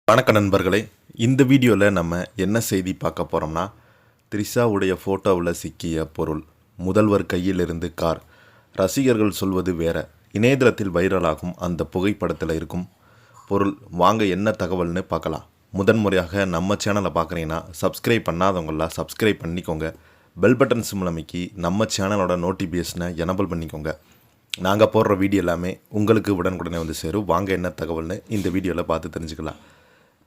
வணக்க நண்பர்களே, இந்த வீடியோவில் நம்ம என்ன செய்தி பார்க்க போகிறோம்னா, த்ரிஷாவுடைய ஃபோட்டோவில் சிக்கிய பொருள், முதல்வர் கையிலிருந்து கார். ரசிகர்கள் சொல்வது வேற. இணையதளத்தில் வைரலாகும் அந்த புகைப்படத்தில் இருக்கும் பொருள் வாங்க என்ன தகவல்னு பார்க்கலாம். முதன்முறையாக நம்ம சேனலை பார்க்குறீங்கன்னா சப்ஸ்கிரைப் பண்ணாதவங்களாம் சப்ஸ்கிரைப் பண்ணிக்கோங்க. பெல் பட்டன் சிம்பிள் அமைக்கி நம்ம சேனலோட நோட்டிஃபிகேஷனை எனபிள் பண்ணிக்கோங்க. நாங்கள் போடுற வீடியோ எல்லாமே உங்களுக்கு உடனுக்குடனே வந்து சேரும். வாங்க என்ன தகவல்னு இந்த வீடியோவில் பார்த்து தெரிஞ்சுக்கலாம்.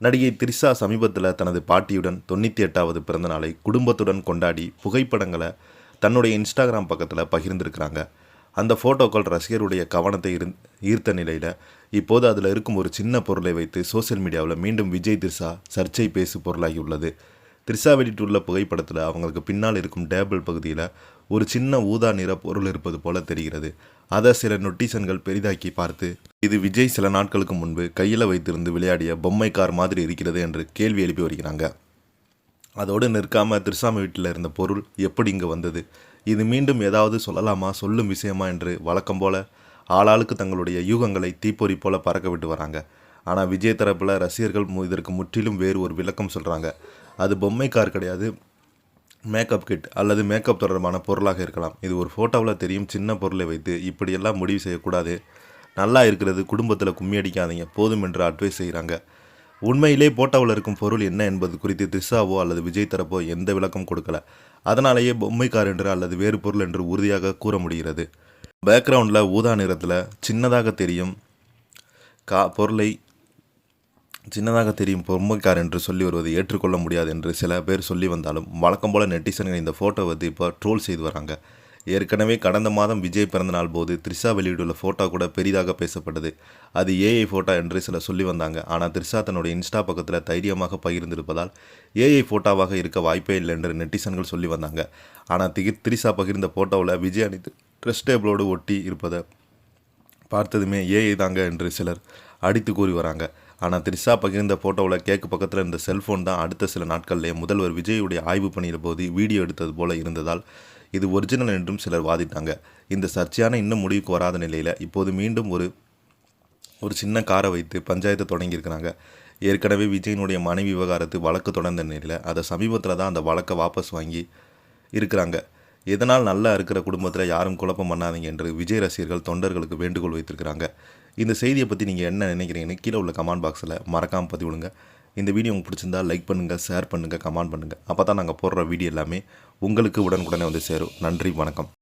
நடிகை த்ரிஷா சமீபத்தில் தனது பாட்டியுடன் 98வது பிறந்தநாளை குடும்பத்துடன் கொண்டாடி புகைப்படங்களை தன்னுடைய இன்ஸ்டாகிராம் பக்கத்தில் பகிர்ந்திருக்கிறாங்க. அந்த ஃபோட்டோக்கள் ரசிகருடைய கவனத்தை ஈர்த்த நிலையில் இப்போது அதில் இருக்கும் ஒரு சின்ன பொருளை வைத்து சோசியல் மீடியாவில் மீண்டும் விஜய் த்ரிஷா சர்ச்சை பேசு பொருளாகி உள்ளது. த்ரிஷா வெளியிட்டுள்ள புகைப்படத்தில் அவங்களுக்கு பின்னால் இருக்கும் டேபிள் பகுதியில் ஒரு சின்ன ஊதா நிற பொருள் இருப்பது போல தெரிகிறது. அதை சில நொட்டிசன்கள் பெரிதாக்கி பார்த்து, இது விஜய் சில நாட்களுக்கு முன்பு கையில் வைத்திருந்து விளையாடிய பொம்மை கார் மாதிரி இருக்கிறது என்று கேள்வி எழுப்பி வருகிறாங்க. அதோடு நிற்காமல் த்ரிஷா வீட்டில் இருந்த பொருள் எப்படி இங்கே வந்தது, இது மீண்டும் ஏதாவது சொல்லலாமா, சொல்லும் விஷயமா என்று வழக்கம் போல ஆளாளுக்கு தங்களுடைய யூகங்களை தீப்பொறி போல பறக்க விட்டு வராங்க. ஆனால் விஜய் தரப்பில் ரசிகர்கள் இதற்கு முற்றிலும் வேறு ஒரு விளக்கம் சொல்கிறாங்க. அது பொம்மை கார் கிடையாது, மேக்கப் கிட் அல்லது மேக்கப் தொடர்பான பொருளாக இருக்கலாம். இது ஒரு ஃபோட்டோவில் தெரியும் சின்ன பொருளை வைத்து இப்படியெல்லாம் முடிவு செய்யக்கூடாது, நல்லா இருக்கிறது, குடும்பத்தில் கும்மி அடிக்காதீங்க போதும் என்று அட்வைஸ் செய்கிறாங்க. உண்மையிலே ஃபோட்டோவில் இருக்கும் பொருள் என்ன என்பது குறித்து த்ரிஷாவோ அல்லது விஜய் தரப்போ எந்த விளக்கம் கொடுக்கல. அதனாலேயே பொம்மை கார் என்று அல்லது வேறு பொருள் என்று உறுதியாக கூற முடிகிறது. பேக்ரவுண்டில் ஊதா நிறத்தில் சின்னதாக தெரியும் பொம்மைக்கார் என்று சொல்லி வருவது ஏற்றுக்கொள்ள முடியாது என்று சில பேர் சொல்லி வந்தாலும் வழக்கம் போல நெட்டிசன்கள் இந்த ஃபோட்டோ வந்து இப்போ ட்ரோல் செய்து வராங்க. ஏற்கனவே கடந்த மாதம் விஜய் பிறந்தநாள் போது த்ரிஷா வெளியிட்டுள்ள ஃபோட்டோ கூட பெரிதாக பேசப்பட்டது. அது ஏஐ ஃபோட்டோ என்று சிலர் சொல்லி வந்தாங்க. ஆனால் த்ரிஷா தன்னுடைய இன்ஸ்டா பக்கத்தில் தைரியமாக பகிர்ந்திருப்பதால் ஏஐ ஃபோட்டோவாக இருக்க வாய்ப்பே இல்லை என்று நெட்டிசன்கள் சொல்லி வந்தாங்க. ஆனால் த்ரிஷா பகிர்ந்த ஃபோட்டோவில் விஜய் அணிந்து ட்ரெஸ் டேபிளோடு ஒட்டி இருப்பதை பார்த்ததுமே ஏஐ தாங்க என்று சிலர் அடித்து கூறி வராங்க. ஆனால் த்ரிஷா பகிர்ந்த ஃபோட்டோவில் கேக்கு பக்கத்தில் இருந்த செல்ஃபோன் தான் அடுத்த சில நாட்களிலே முதல்வர் விஜயுடைய ஆய்வு பணியில் போது வீடியோ எடுத்தது போல இருந்ததால் இது ஒரிஜினல் என்றும் சிலர் வாதிட்டாங்க. இந்த சர்ச்சையான இன்னும் முடிவுக்கு வராத நிலையில் இப்போது மீண்டும் ஒரு சின்ன காரை வைத்து பஞ்சாயத்தை தொடங்கியிருக்கிறாங்க. ஏற்கனவே விஜயினுடைய மனைவி விவகாரத்து வழக்கு தொடர்ந்த நிலையில் அதை சமீபத்தில் தான் அந்த வழக்கை வாபஸ் வாங்கி இருக்கிறாங்க. இதனால் நல்லா இருக்கிற குடும்பத்தில் யாரும் குழப்பம் பண்ணாதீங்க என்று விஜய் ரசிகர்கள் தொண்டர்களுக்கு வேண்டுகோள் வைத்திருக்கிறாங்க. இந்த செய்தியை பற்றி நீங்கள் என்ன நினைக்கிறீங்கன்னு கீழே உள்ள கமெண்ட் பாக்ஸில் மறக்காமல் பதிவிடுங்க. இந்த வீடியோ உங்களுக்கு பிடிச்சிருந்தால் லைக் பண்ணுங்கள், ஷேர் பண்ணுங்கள், கமெண்ட் பண்ணுங்கள். அப்போ தான் நாங்கள் போடுற வீடியோ எல்லாமே உங்களுக்கு உடனுக்குடனே வந்து சேரும். நன்றி, வணக்கம்.